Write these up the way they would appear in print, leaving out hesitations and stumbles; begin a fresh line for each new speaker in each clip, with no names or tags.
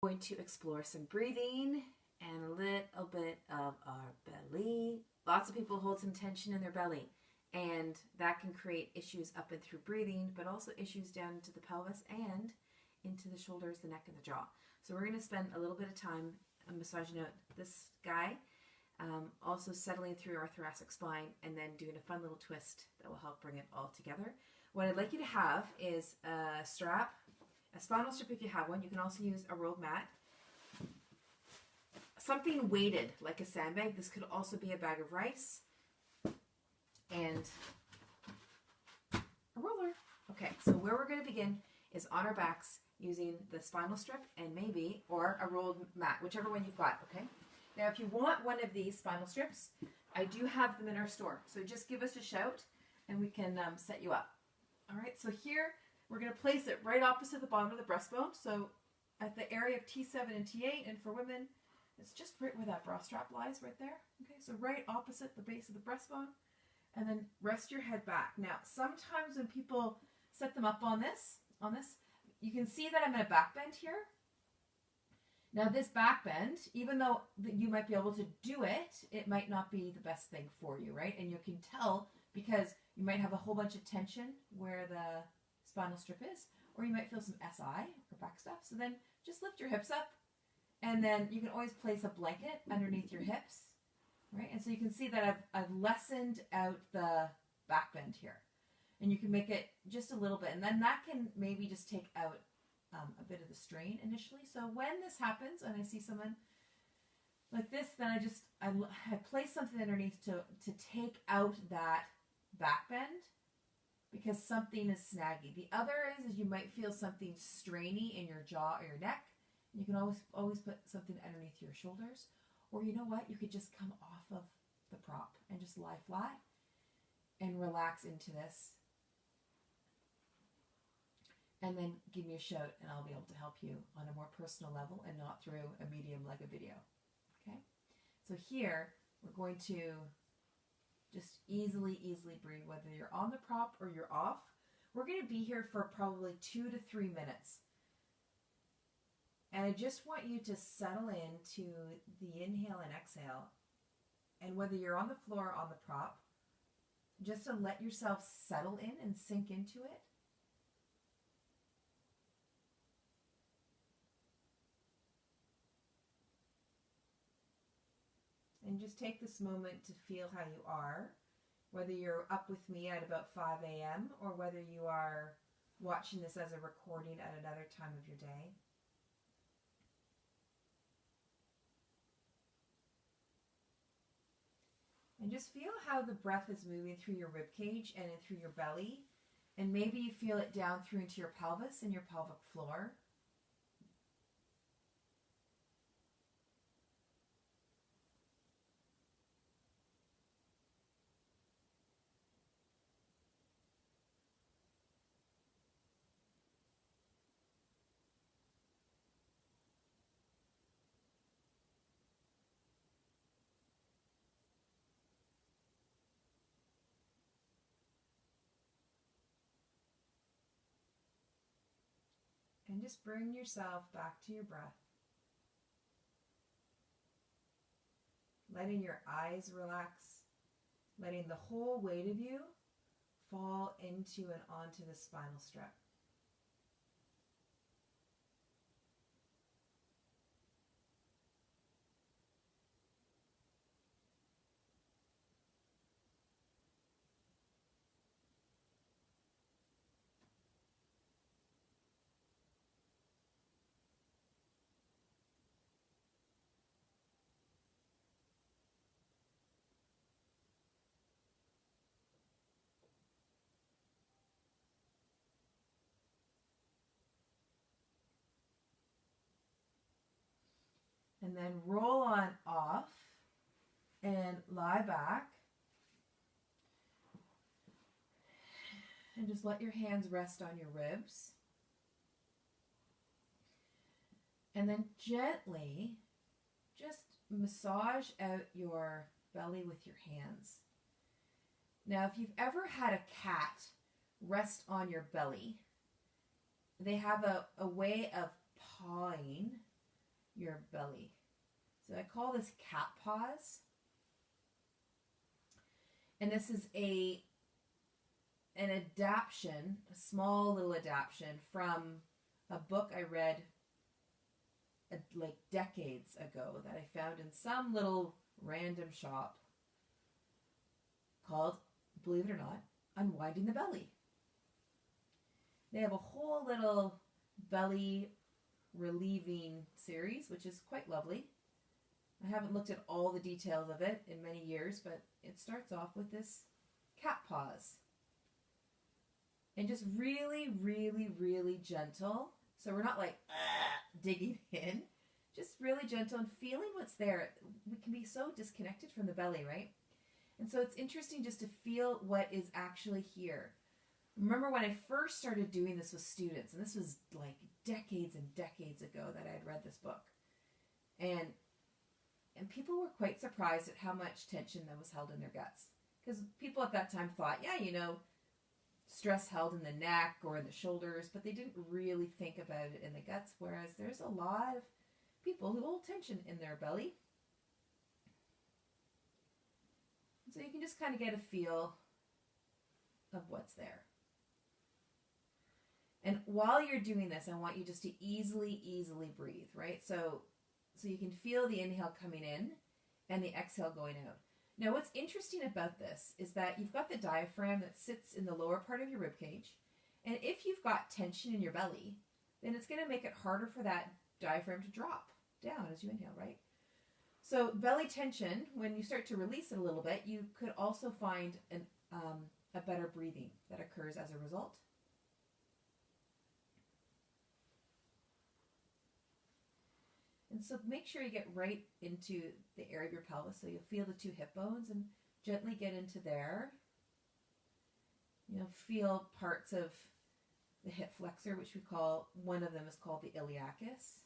Going to explore some breathing and a little bit of our belly. Lots of people hold some tension in their belly, and that can create issues up and through breathing, but also issues down into the pelvis and into the shoulders, the neck, and the jaw. So we're going to spend a little bit of time massaging out this guy, also settling through our thoracic spine, and then doing a fun little twist that will help bring it all together. What I'd like you to have is a strap, a spinal strip if you have one. You can also use a rolled mat. Something weighted like a sandbag. This could also be a bag of rice. And a roller. Okay, so where we're going to begin is on our backs using the spinal strip and maybe, or a rolled mat, whichever one you've got, okay? Now if you want one of these spinal strips, I do have them in our store. So just give us a shout and we can set you up. All right, so here we're going to place it right opposite the bottom of the breastbone. So at the area of T7 and T8, and for women, it's just right where that bra strap lies, right there. Okay, so right opposite the base of the breastbone, and then rest your head back. Now, sometimes when people set them up on this, you can see that I'm in a back bend here. Now this back bend, even though you might be able to do it, it might not be the best thing for you, right? And you can tell because you might have a whole bunch of tension where the spinal strip is, or you might feel some SI or back stuff. So then just lift your hips up, and then you can always place a blanket underneath your hips, right? And so you can see that I've lessened out the back bend here. And you can make it just a little bit, and then that can maybe just take out a bit of the strain initially. So when this happens and I see someone like this, then I place something underneath to take out that back bend because something is snaggy. The other is you might feel something strainy in your jaw or your neck. You can always put something underneath your shoulders, or you know what, you could just come off of the prop and just lie flat and relax into this. And then give me a shout and I'll be able to help you on a more personal level and not through a medium like a video. Okay? So here, we're going to just easily breathe, whether you're on the prop or you're off. We're going to be here for probably 2 to 3 minutes. And I just want you to settle into the inhale and exhale. And whether you're on the floor or on the prop, just to let yourself settle in and sink into it. And just take this moment to feel how you are, whether you're up with me at about 5 a.m. or whether you are watching this as a recording at another time of your day. And just feel how the breath is moving through your rib cage and in through your belly. And maybe you feel it down through into your pelvis and your pelvic floor. And just bring yourself back to your breath. Letting your eyes relax. Letting the whole weight of you fall into and onto the spinal strip. And then roll on off and lie back. And just let your hands rest on your ribs. And then gently just massage out your belly with your hands. Now, if you've ever had a cat rest on your belly, they have a way of pawing your belly. So I call this cat pause. And this is an adaptation, a small little adaptation from a book I read like decades ago that I found in some little random shop called, believe it or not, Unwinding the Belly. They have a whole little belly relieving series, which is quite lovely. I haven't looked at all the details of it in many years, but it starts off with this cat pause. And just really, really, really gentle. So we're not like digging in. Just really gentle and feeling what's there. We can be so disconnected from the belly, right? And so it's interesting just to feel what is actually here. Remember when I first started doing this with students, and this was like decades and decades ago that I had read this book. And people were quite surprised at how much tension that was held in their guts. Because people at that time thought, yeah, you know, stress held in the neck or in the shoulders, but they didn't really think about it in the guts, whereas there's a lot of people who hold tension in their belly. So you can just kind of get a feel of what's there. And while you're doing this, I want you just to easily breathe, right? So you can feel the inhale coming in and the exhale going out. Now, what's interesting about this is that you've got the diaphragm that sits in the lower part of your rib cage. And if you've got tension in your belly, then it's going to make it harder for that diaphragm to drop down as you inhale, right? So belly tension, when you start to release it a little bit, you could also find a better breathing that occurs as a result. And so make sure you get right into the area of your pelvis. So you'll feel the two hip bones and gently get into there. You'll feel parts of the hip flexor, which we call, one of them is called the iliacus.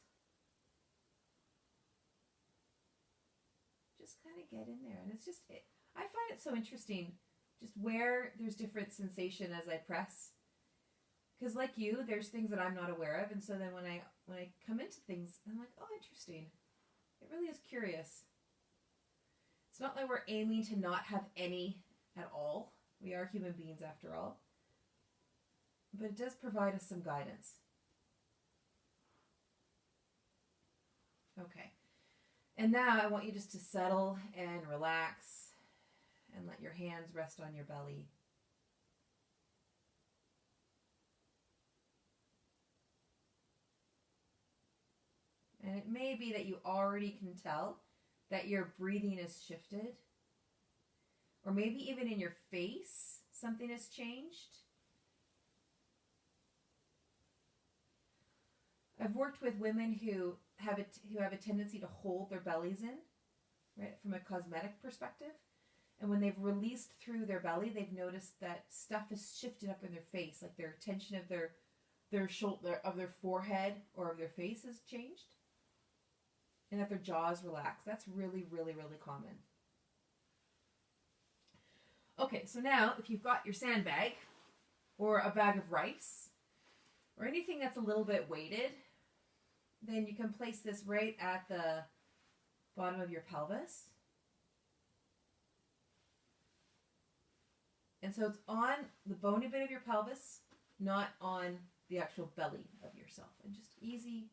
Just kind of get in there. And it's just, I find it so interesting just where there's different sensation as I press. Because like you, there's things that I'm not aware of. And so then when I come into things, I'm like, oh, interesting. It really is curious. It's not like we're aiming to not have any at all. We are human beings after all. But it does provide us some guidance. Okay. And now I want you just to settle and relax and let your hands rest on your belly. And it may be that you already can tell that your breathing is shifted. Or maybe even in your face, something has changed. I've worked with women who have a tendency to hold their bellies in, right, from a cosmetic perspective. And when they've released through their belly, they've noticed that stuff has shifted up in their face, like their tension of their shoulder, of their forehead or of their face has changed. And that their jaws relax. That's really, really, really common. Okay, so now if you've got your sandbag or a bag of rice or anything that's a little bit weighted, then you can place this right at the bottom of your pelvis. And so it's on the bony bit of your pelvis, not on the actual belly of yourself. And just easy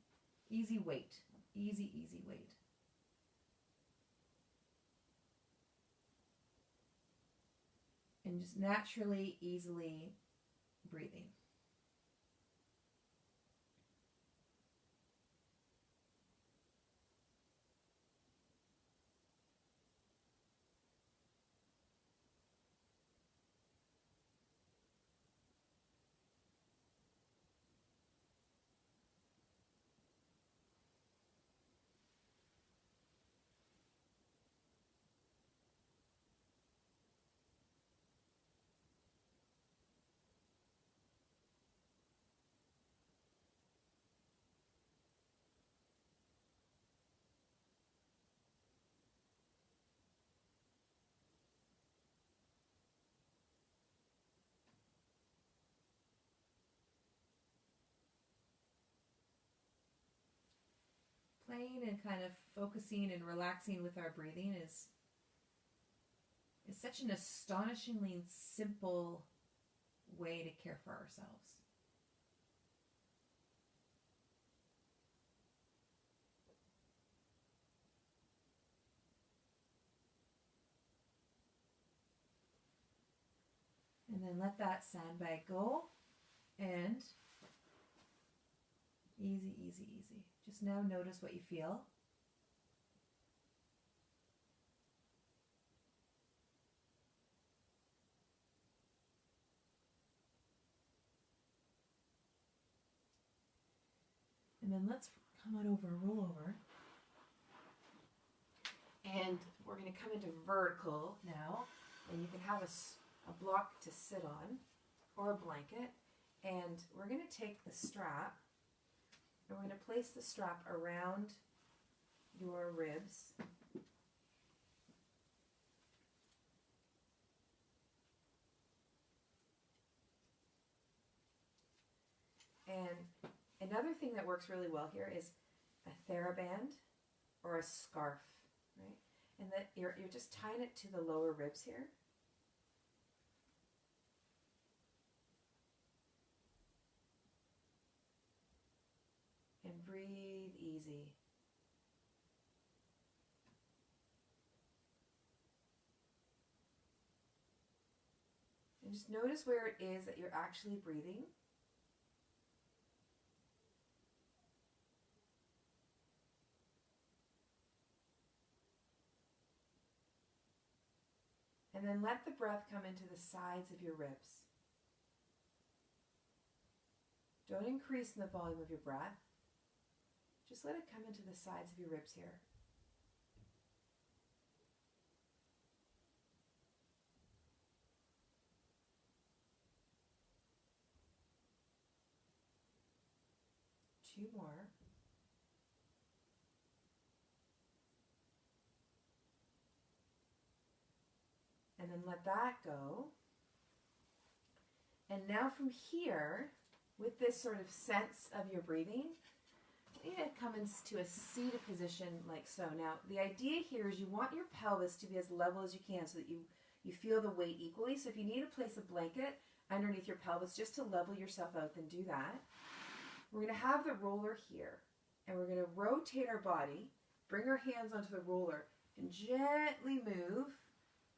weight. Easy weight. And just naturally, easily breathing. playing and kind of focusing and relaxing with our breathing is such an astonishingly simple way to care for ourselves. And then let that sandbag go, and easy, easy, easy. Just now notice what you feel. And then let's come on over, roll over. And we're going to come into vertical now. And you can have a block to sit on or a blanket. And we're going to take the strap and we're going to place the strap around your ribs. And another thing that works really well here is a TheraBand or a scarf, right? And that you're just tying it to the lower ribs here. And breathe easy. And just notice where it is that you're actually breathing. And then let the breath come into the sides of your ribs. Don't increase in the volume of your breath. Just let it come into the sides of your ribs here. Two more. And then let that go. And now from here, with this sort of sense of your breathing, you need to come into a seated position like so. Now, the idea here is you want your pelvis to be as level as you can so that you feel the weight equally. So if you need to place a blanket underneath your pelvis just to level yourself out, then do that. We're going to have the roller here, and we're going to rotate our body, bring our hands onto the roller, and gently move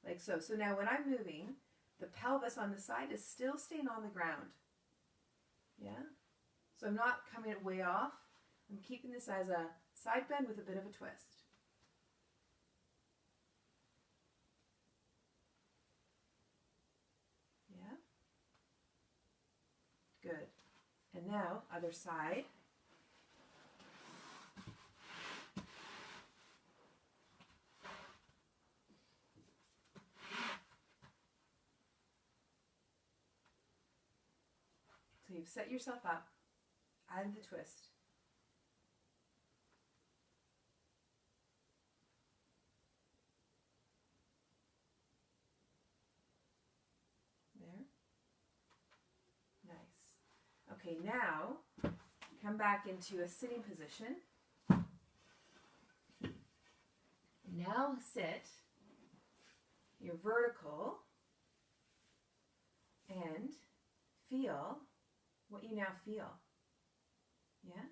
like so. So now when I'm moving, the pelvis on the side is still staying on the ground. Yeah? So I'm not coming way off. I'm keeping this as a side bend with a bit of a twist. Yeah? Good. And now, other side. So you've set yourself up, add the twist. There. Nice. Okay, now come back into a sitting position. Now sit your vertical and feel what you now feel. Yeah?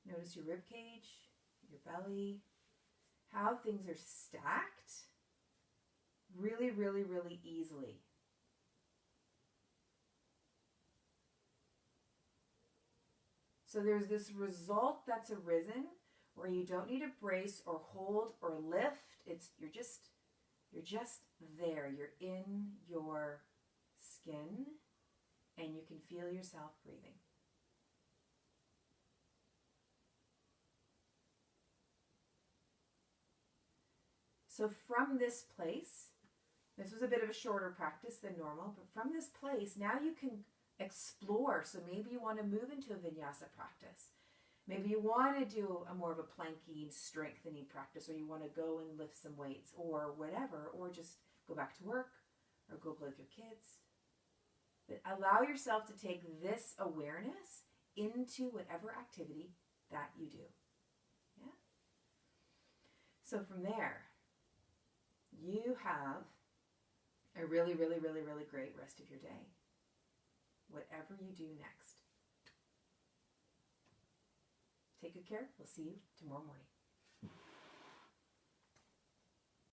Notice your rib cage, your belly, how things are stacked really, really, really easily. So there's this result that's arisen where you don't need to brace or hold or lift. You're just there. You're in your skin and you can feel yourself breathing. So from this place, this was a bit of a shorter practice than normal, but from this place, now you can explore. So maybe you want to move into a vinyasa practice. Maybe you want to do a more of a planking, strengthening practice, or you want to go and lift some weights or whatever, or just go back to work or go play with your kids. But allow yourself to take this awareness into whatever activity that you do. Yeah? So from there, you have a really, really, really, really great rest of your day. Whatever you do next. Take good care. We'll see you tomorrow morning.